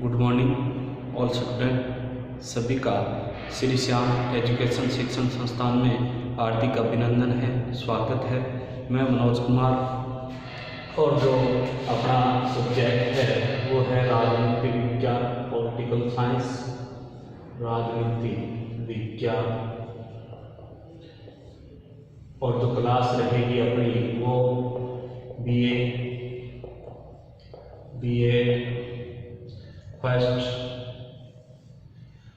Good morning all student. सभी का Shri Shyam education शिक्षण संस्थान में हार्दिक अभिनंदन है, स्वागत है। मैं मनोज कुमार और जो अपना सब्जेक्ट है वो है राजनीति विज्ञान, पॉलिटिकल साइंस, राजनीति विज्ञान। और जो क्लास रहेगी अपनी वो बीए फर्स्ट,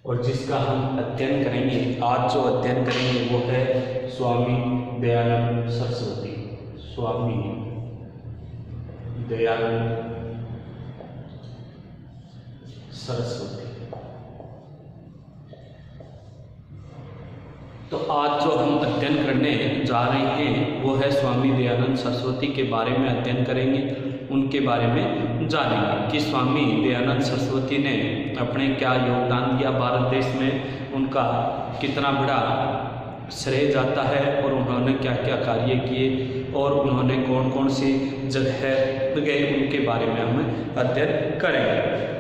और जिसका हम अध्ययन करेंगे, आज जो अध्ययन करेंगे वो है स्वामी दयानंद सरस्वती। स्वामी दयानंद सरस्वती। तो आज जो हम अध्ययन करने जा रहे हैं वो है स्वामी दयानंद सरस्वती के बारे में अध्ययन करेंगे, उनके बारे में जानेंगे कि स्वामी दयानंद सरस्वती ने अपने क्या योगदान दिया भारत देश में, उनका कितना बड़ा श्रेय जाता है और उन्होंने क्या क्या कार्य किए और उन्होंने कौन कौन सी जगह गए, उनके बारे में हम अध्ययन करेंगे।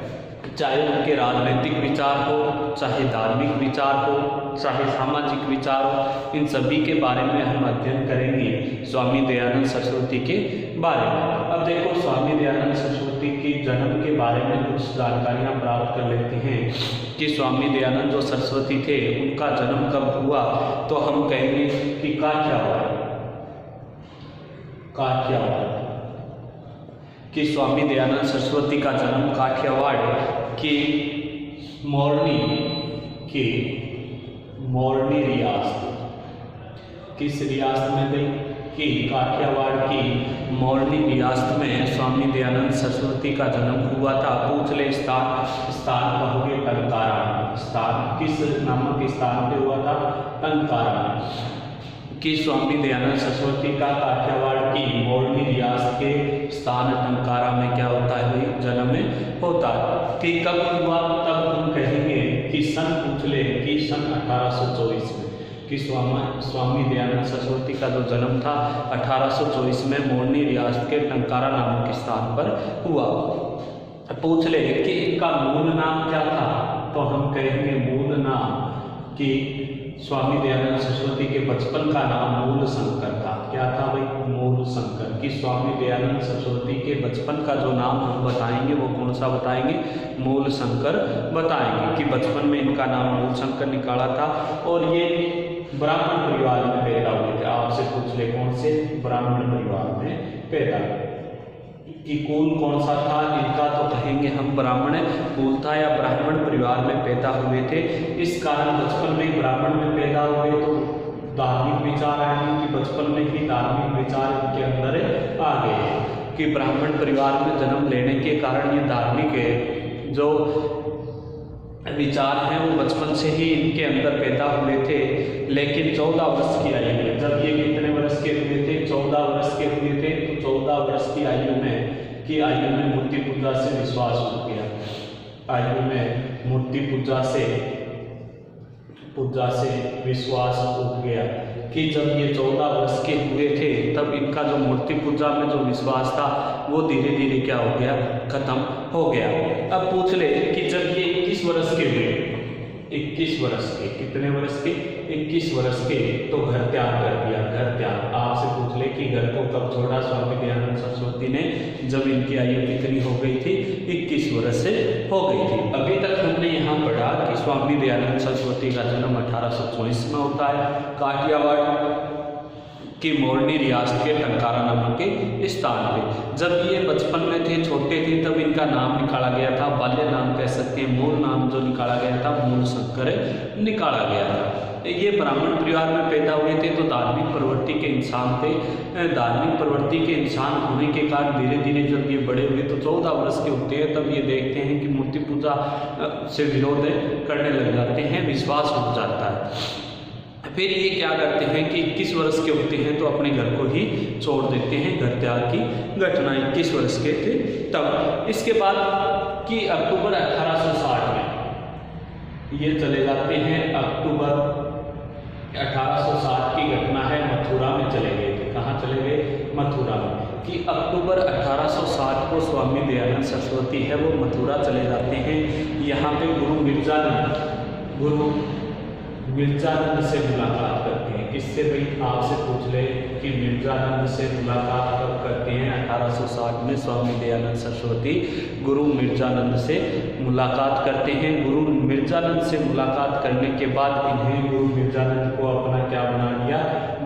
चाहे उनके राजनीतिक विचार हो, चाहे धार्मिक विचार हो, चाहे सामाजिक विचार हो, इन सभी के बारे में हम अध्ययन करेंगे स्वामी दयानंद सरस्वती के बारे में। अब देखो, स्वामी दयानंद सरस्वती की जन्म के बारे में कुछ जानकारियां प्राप्त कर लेते हैं कि स्वामी दयानंद जो सरस्वती थे उनका जन्म कब हुआ। तो हम कहेंगे कि काठियावाड़ कि स्वामी दयानंद सरस्वती का जन्म काठियावाड़ की मोरनी रियासत, किस रियासत में गई कि काठियावाड़ की मोरनी रियासत में स्वामी दयानंद सरस्वती का जन्म हुआ था। पूछ ले स्थान कहोगे टंकारा। स्थान किस नामक स्थान पे हुआ था? टंकारा। कि स्वामी दयानंद सरस्वती का काठियावाड़ की मोरनी रियासत के स्थान टंकारा में क्या होता है भाई? जन्म में होता है। कि कब हुआ? तब हम कहेंगे कि सन पूछ ले कि सन 1824 में, कि स्वामी दयानंद सरस्वती का जो जन्म था 1824 में मोरनी रियासत के टंकारा नामक स्थान पर हुआ। पूछ ले कि इनका मूल नाम क्या था? तो हम कहेंगे मूल नाम कि स्वामी दयानंद सरस्वती के बचपन का नाम मूल शंकर था। क्या था भाई? मूल शंकर। कि स्वामी दयानंद सरस्वती के बचपन का जो नाम हम बताएंगे वो कौन सा बताएंगे? मूल शंकर बताएंगे। कि बचपन में इनका नाम मूल शंकर निकाला था और ये ब्राह्मण परिवार में पैदा हुए थे। आपसे पूछ ले कौन से? ब्राह्मण परिवार में पैदा। कि कुल कौन सा था इनका? तो कहेंगे हम ब्राह्मण कुल था या ब्राह्मण परिवार में पैदा हुए थे। इस कारण बचपन में ब्राह्मण में पैदा हुए तो धार्मिक विचार आए, कि बचपन में ही धार्मिक विचार इनके अंदर आ गए। कि ब्राह्मण परिवार में जन्म लेने के कारण ये धार्मिक जो विचार हैं वो बचपन से ही इनके अंदर पैदा हुए थे। लेकिन 14 वर्ष की आयु में, जब ये कितने वर्ष के हुए थे? 14 वर्ष के हुए थे। तो 14 वर्ष की आयु में मूर्ति पूजा से विश्वास उठ गया। आयु में मूर्ति पूजा से विश्वास उठ गया। कि जब ये 14 वर्ष के हुए थे तब इनका जो मूर्ति पूजा में जो विश्वास था वो धीरे धीरे क्या हो गया? खत्म हो गया। अब पूछ ले कि जब ये 21 वर्ष के हुए, 21 वर्ष के, कितने वर्ष के? 21 वर्ष के, तो घर त्याग कर दिया। घर त्याग। आपसे पूछ ले कि घर को कब छोड़ा स्वामी दयानंद सरस्वती ने? जब इनकी आयु कितनी हो गई थी? 21 वर्ष से हो गई थी। अभी तक हमने यहाँ पढ़ा कि स्वामी दयानंद सरस्वती का जन्म 1824 में होता है काठियावाड़ कि मोरनी रियासत के टंकारा नामक के स्थान पे। जब ये बचपन में थे, छोटे थे, तब इनका नाम निकाला गया था, बाल्य नाम कह सकते हैं। मूल नाम जो निकाला गया था मूल शंकर निकाला गया था। ये ब्राह्मण परिवार में पैदा हुए थे तो धार्मिक प्रवृत्ति के इंसान थे। धार्मिक प्रवृत्ति के इंसान होने के कारण धीरे धीरे जब ये बड़े हुए तो 14 वर्ष के होते हैं तब ये देखते हैं कि मूर्ति पूजा से विरोध करने लग जाते हैं, विश्वास उठ जाता है। फिर ये क्या करते हैं कि 21 वर्ष के होते हैं तो अपने घर को ही छोड़ देते हैं। घर त्याग की घटना 21 वर्ष के थे तब। इसके बाद कि अक्टूबर 1860 में ये चले जाते हैं। अक्टूबर 1860 की घटना है, मथुरा में चले गए थे। कहाँ चले गए? मथुरा में। कि अक्टूबर 1860 को स्वामी दयानंद सरस्वती है वो मथुरा चले जाते हैं। यहाँ पे गुरु मिर्जानंद से मुलाकात करते हैं। किससे भाई, आपसे पूछ ले कि मिर्जानंद से मुलाकात कब करते हैं? 1860 में स्वामी दयानंद सरस्वती गुरु मिर्जानंद से मुलाकात करते हैं। गुरु मिर्जानंद से मुलाकात करने के बाद इन्हें गुरु मिर्जानंद को अपना क्या बना लिया?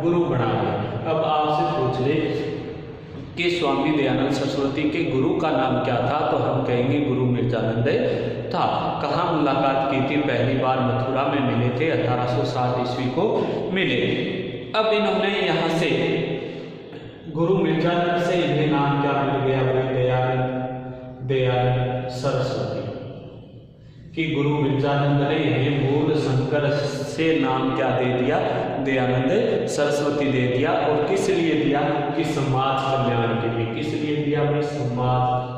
गुरु बना लिया। अब आपसे पूछ ले कि स्वामी दयानंद सरस्वती के गुरु का नाम क्या था? तो हम कहेंगे गुरु मिर्जानंद था। कहाँ मुलाकात की थी? पहली बार मथुरा में मिले थे, 1860 ईस्वी को मिले। अब इन्होंने यहाँ से गुरु मिर्जानंद से इन्हें नाम क्या मिल गया? दयानंद सरस्वती। कि गुरु मिर्जानंद ने इन्हें मूल शंकर से नाम क्या दे दिया? दयानंद सरस्वती दे दिया। और किस लिए दिया? कि समाज कल्याण के लिए। किस लिए दिया भाई? समाज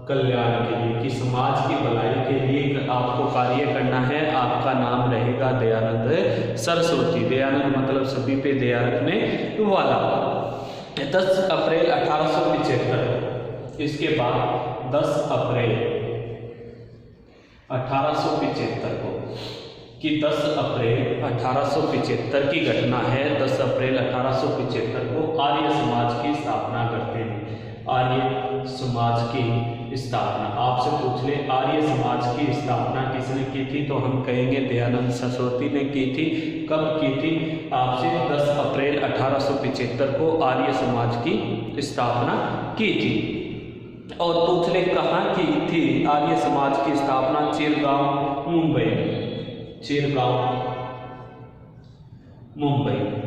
कल्याण के लिए, कि समाज की भलाई के लिए आपको कार्य करना है। आपका नाम रहेगा दयानंद सरस्वती। दयानंद मतलब सभी पे दया रखने वाला। 10 अप्रैल 1875। इसके बाद 10 अप्रैल 1875 को, कि 10 अप्रैल 1875 की घटना है। 10 अप्रैल 1875 को आर्य समाज की स्थापना करते हैं। आर्य समाज की स्थापना, आपसे पूछ ले आर्य समाज की स्थापना किसने की थी? तो हम कहेंगे दयानंद सरस्वती ने की थी। कब की थी? आपसे 10 अप्रैल 1875 को आर्य समाज की स्थापना की थी। और पूछ ले कहाँ की थी आर्य समाज की स्थापना? चिरगांव, मुंबई। चिरगांव, मुंबई।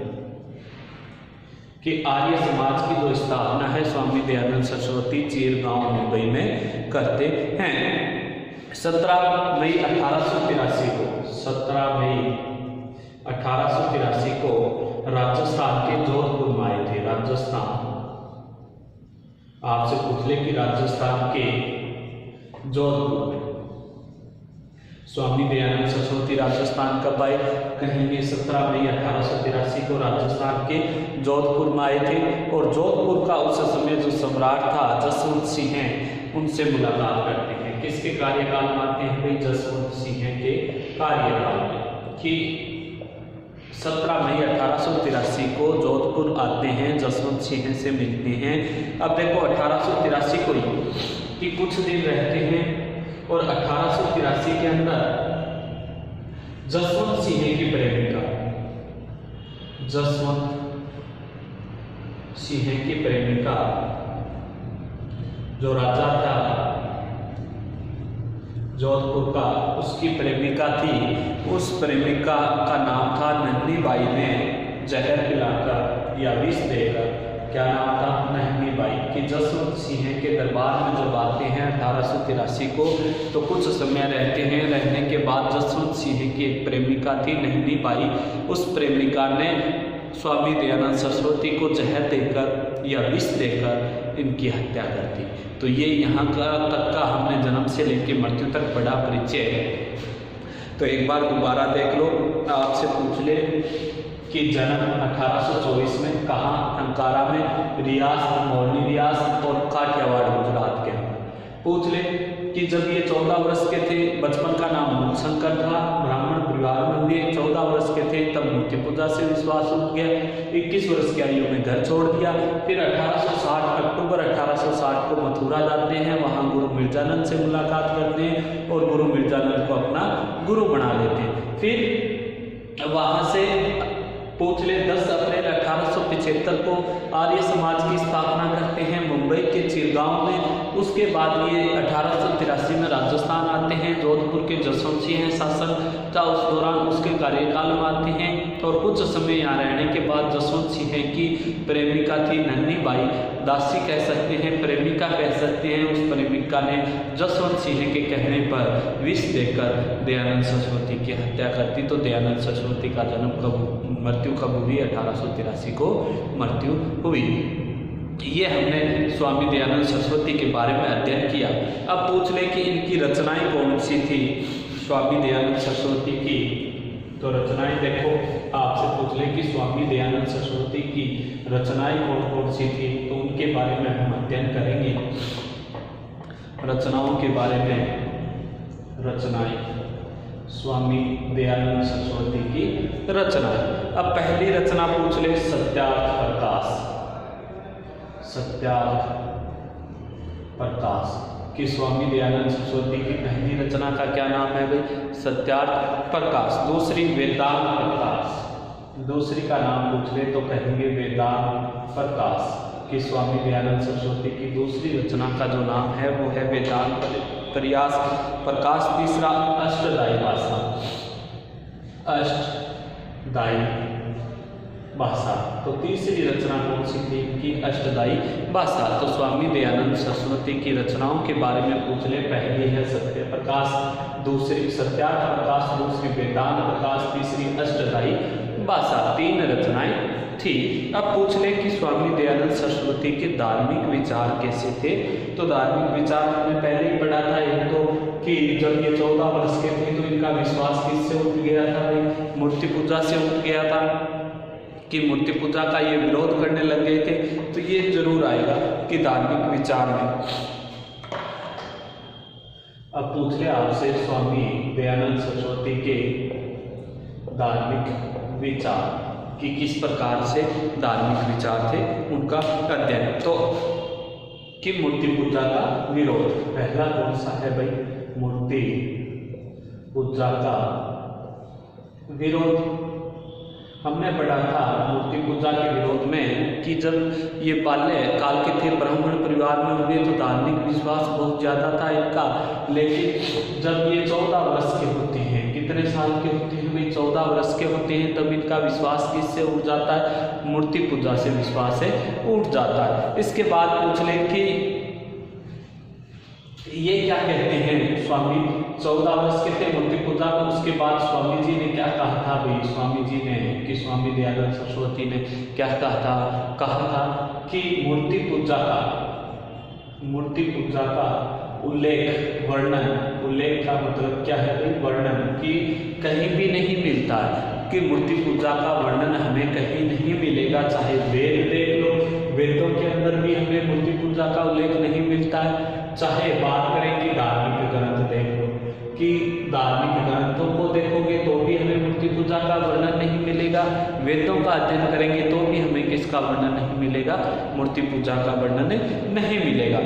कि आर्य समाज की जो स्थापना है स्वामी दयानंद सरस्वती चिरगांव, मुंबई में करते हैं। 17 मई 1883 को, 17 मई 1883 को राजस्थान के जोधपुर में आए थे। राजस्थान, आपसे पूछ ले कि राजस्थान के जोधपुर में स्वामी दयानंद सरस्वती राजस्थान कब आए? कहेंगे 17 मई 1883 को राजस्थान के जोधपुर में आए थे। और जोधपुर का उस समय जो सम्राट था जसवंत सिंह हैं, उनसे मुलाकात करते हैं। किसके कार्यकाल में आते हैं भाई? जसवंत सिंह के कार्यकाल में। कि 17 मई 1883 को जोधपुर आते हैं, जसवंत सिंह से मिलते हैं। अब देखो 1883 को ही कि कुछ दिन रहते हैं और 1883 के अंदर जसवंत सिंह की प्रेमिका, जसवंत सिंह की प्रेमिका जो राजा था जोधपुर का, उसकी प्रेमिका थी। उस प्रेमिका का नाम था नंदी बाई। ने जहर पिलाकर या विष देकर, क्या नाम था? नंदी बाई। कि जसवंत सिंह के दरबार में जब आते हैं 1883 को, तो कुछ समय रहते हैं। रहने के बाद जसवंत सिंह की एक प्रेमिका थी नंदी बाई। उस प्रेमिका ने स्वामी दयानंद सरस्वती को जहर देकर या विष देकर इनकी हत्या कर दी। तो ये यहाँ का तक का हमने जन्म से लेकर मृत्यु तक बड़ा परिचय है। तो एक बार दोबारा देख लो। आपसे पूछ ले कि जन्म 1824 में कहाँ? टंकारा में, रियासत मोरनी रियासत और काठियावाड़ गुजरात के अंदर। पूछ ले कि जब ये 14 वर्ष के थे, बचपन का नाम मूलशंकर था, ब्राह्मण परिवार में हुए। 14 वर्ष के थे तब मूर्ति पूजा से विश्वास उठ गया। 21 वर्ष की आयु में घर छोड़ दिया। फिर 1860 अक्टूबर 1860 को मथुरा जाते हैं। वहाँ गुरु मिर्जानंद से मुलाकात करते हैं और गुरु मिर्जानंद को अपना गुरु बना लेते हैं। फिर वहाँ से पूछ ले 10 अप्रैल 1875 को आर्य समाज की स्थापना करते हैं मुंबई के चिरगांव में। उसके बाद ये 1883 में राजस्थान आते हैं। जोधपुर के जसवंत सिंह शासन था उस दौरान, उसके कार्यकाल में आते हैं। और कुछ समय यहाँ रहने के बाद जसवंत सिंह की प्रेमिका थी नंदी बाई, दासी कह सकते हैं, प्रेमिका कह सकते हैं। उस प्रेमिका ने जसवंत सिंह के कहने पर विष देकर दयानंद सरस्वती की हत्या कर दी। तो दयानंद सरस्वती का जन्म कब, मृत्यु कब हुई? 1883 को मृत्यु हुई। ये हमने स्वामी दयानंद सरस्वती के बारे में अध्ययन किया। अब पूछ ले कि इनकी रचनाएं कौन सी थी स्वामी दयानंद सरस्वती की? तो रचनाएं देखो, आपसे पूछ ले कि स्वामी दयानंद सरस्वती की रचनाएं कौन कौन सी थी? तो उनके बारे में हम अध्ययन करेंगे। रचनाओं के बारे में, रचनाएं, स्वामी दयानंद सरस्वती की रचनाएं। अब पहली रचना पूछ ले, सत्यार्थ प्रकाश। सत्यार्थ प्रकाश कि स्वामी दयानंद सरस्वती की पहली रचना का क्या नाम है भाई? सत्यार्थ प्रकाश। दूसरी वेदांत प्रकाश, दूसरी का नाम पूछ ले तो कहेंगे वेदांत प्रकाश कि स्वामी दयानंद सरस्वती की दूसरी रचना का जो नाम है वो है वेदांत प्रकाश। तीसरा अष्टदायी भाषा, अष्टदायी भाषा। तो तीसरी रचना कौन सी थी कि अष्टदायी भाषा। तो स्वामी दयानंद सरस्वती की रचनाओं के बारे में पूछ ले, पहली है सत्य प्रकाश, दूसरी सत्यार्थ प्रकाश, दूसरी वेदांत प्रकाश, तीसरी अष्टदायी भाषा। 3 रचनाएं थी। अब पूछ ले कि स्वामी दयानंद सरस्वती के धार्मिक विचार कैसे थे। तो धार्मिक विचार हमने पहले ही पढ़ा था, एक तो कि जब ये 14 वर्ष के थे तो इनका विश्वास किससे उठ गया था भाई? मूर्ति पूजा से उठ गया था कि मूर्ति पूजा का ये विरोध करने लग गए थे। तो ये जरूर आएगा कि धार्मिक विचार में। अब पूछ ले आपसे स्वामी दयानंद सरस्वती के धार्मिक विचार कि किस प्रकार से धार्मिक विचार थे, उनका अध्ययन। तो कि मूर्ति पूजा का विरोध, पहला कौन सा है भाई? मूर्ति पूजा का विरोध। हमने पढ़ा था मूर्ति पूजा के विरोध में कि जब ये बाल्य काल के थे, ब्राह्मण परिवार में हुए तो धार्मिक विश्वास बहुत ज़्यादा था इनका। लेकिन जब ये 14 वर्ष के होते हैं, कितने साल के होते हैं भाई? 14 वर्ष के होते हैं, तब इनका विश्वास किससे उठ जाता है? मूर्ति पूजा से विश्वास से उठ जाता है। इसके बाद पूछ ले कि ये क्या कहते हैं? स्वामी 14 वर्ष के थे मूर्ति पूजा में, उसके बाद स्वामी जी ने क्या कहा था भाई? स्वामी जी ने कि स्वामी दयानंद सरस्वती ने क्या कहा था कि मूर्ति पूजा का उल्लेख, वर्णन, उल्लेख का मतलब क्या है भाई? वर्णन कि कहीं भी नहीं मिलता है, कि मूर्ति पूजा का वर्णन हमें कहीं नहीं मिलेगा। चाहे वेद देख लो, वेदों के अंदर भी हमें मूर्ति पूजा का उल्लेख नहीं मिलता है। चाहे बात करें कि धार्मिक ग्रंथ देख लो, कि धार्मिक ग्रंथों को देखोगे तो भी हमें मूर्ति पूजा का वर्णन नहीं मिलेगा। वेदों का अध्ययन करेंगे तो भी हमें किसका वर्णन नहीं मिलेगा? मूर्ति पूजा का वर्णन नहीं मिलेगा।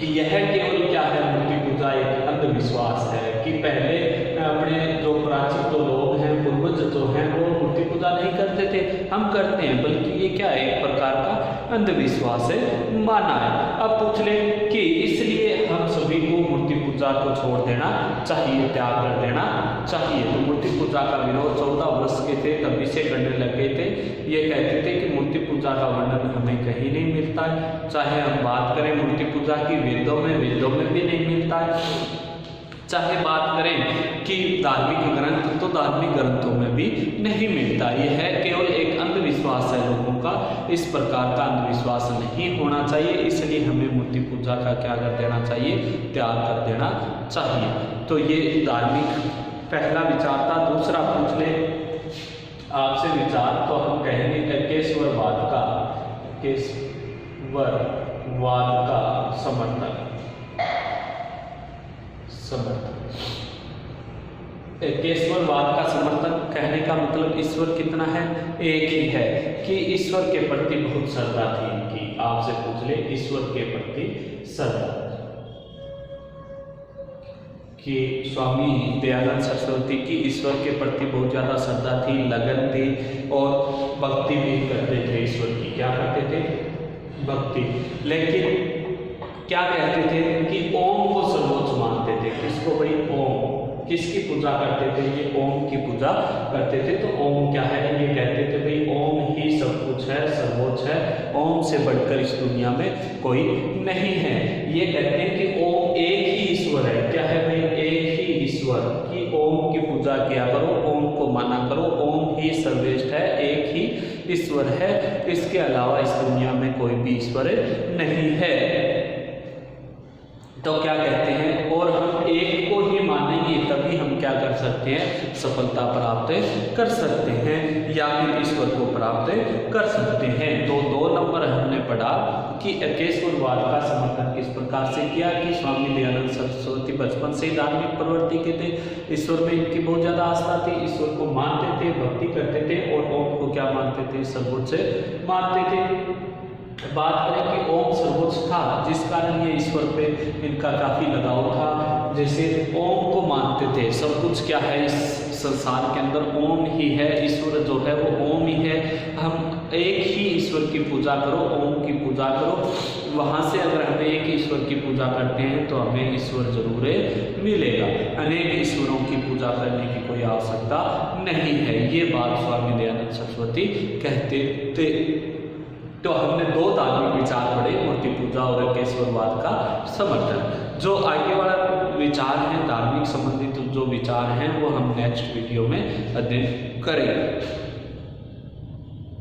यह केवल क्या है? मूर्ति पूजा एक अंधविश्वास है कि पहले अपने जो प्राचीन जो लोग हैं, पूर्वज जो हैं, वो मूर्ति पूजा नहीं करते थे, हम करते हैं, बल्कि ये क्या है? एक प्रकार का अंधविश्वास है, माना है। अब पूछ ले कि इसलिए हम सभी को मूर्ति पूजा को छोड़ देना चाहिए, त्याग कर देना चाहिए। तो मूर्ति पूजा का विरोध 14 वर्ष के थे तभी से करने लग गए थे। ये कहते थे कि मूर्ति पूजा का वर्णन हमें कहीं नहीं मिलता है। चाहे हम बात करें मूर्ति पूजा की वेदों में भी नहीं मिलता है। चाहे बात करें कि धार्मिक ग्रंथ, तो धार्मिक ग्रंथों में भी नहीं मिलता। यह है केवल एक अंधविश्वास है लोगों का। इस प्रकार का अंधविश्वास नहीं होना चाहिए, इसलिए हमें मूर्ति पूजा का क्या कर देना चाहिए? त्याग कर देना चाहिए। तो ये धार्मिक पहला विचार था। दूसरा पूछ ले आपसे विचार, तो हम कहेंगे केशवरवाद का समर्थन। केशवरवाद का समर्थन कहने का मतलब ईश्वर कितना है? एक ही है, कि ईश्वर के प्रति बहुत श्रद्धा थी इनकी। आपसे पूछ ले ईश्वर के प्रति श्रद्धा, कि स्वामी दयानंद सरस्वती की ईश्वर के प्रति बहुत ज़्यादा श्रद्धा थी, लगन थी और भक्ति भी करते थे ईश्वर की। क्या करते थे? भक्ति। लेकिन क्या कहते थे कि ओम को सर्वोच्च मानते थे। किसको भाई? ओम। किसकी पूजा करते थे? ये ओम की पूजा करते थे। तो ओम क्या है? ये कहते थे भाई ओम ही सब कुछ है, सर्वोच्च है, ओम से बढ़कर इस दुनिया में कोई नहीं है। ये कहते हैं कि ओम एक ही ईश्वर है। क्या है भाई? एक ही ईश्वर, कि ओम की पूजा किया करो, ओम को माना करो, ओम ही सर्वश्रेष्ठ है, एक ही ईश्वर है, इसके अलावा इस दुनिया में कोई भी ईश्वर नहीं है। तो क्या कहते हैं? और हम एक को ही मानेंगे तभी हम क्या कर कर सकते हैं, सफलता प्राप्त कर सकते हैं या फिर ईश्वर को प्राप्त कर सकते हैं। तो 2 नंबर हमने पढ़ा कि एकेश्वरवाद का समर्थन किस प्रकार से किया कि स्वामी दयानंद सरस्वती बचपन से धार्मिक प्रवृत्ति के थे, ईश्वर में इनकी बहुत ज्यादा आस्था थी, ईश्वर को मानते थे, भक्ति करते थे और ओम को क्या मानते थे, सर्वोच्च मानते थे। बात करें कि ओम सर्वोच्च था, जिस कारण ये ईश्वर पे इनका काफी लगाव था। जैसे ओम को मानते थे, सब कुछ क्या है इस संसार के अंदर ओम ही है, ईश्वर जो है वो ओम ही है, हम एक ही ईश्वर की पूजा करो, ओम की पूजा करो। वहाँ से अगर हम एक ईश्वर की पूजा करते हैं तो हमें ईश्वर जरूर मिलेगा, अनेक ईश्वरों की पूजा करने की कोई आवश्यकता नहीं है। ये बात स्वामी दयानंद सरस्वती कहते थे। तो हमने 2 धार्मिक विचार पढ़े, मूर्ति पूजा और एकेश्वरवाद का समर्थन। जो आगे वाला विचार है धार्मिक संबंधित जो विचार हैं वो हम नेक्स्ट वीडियो में अध्ययन करेंगे।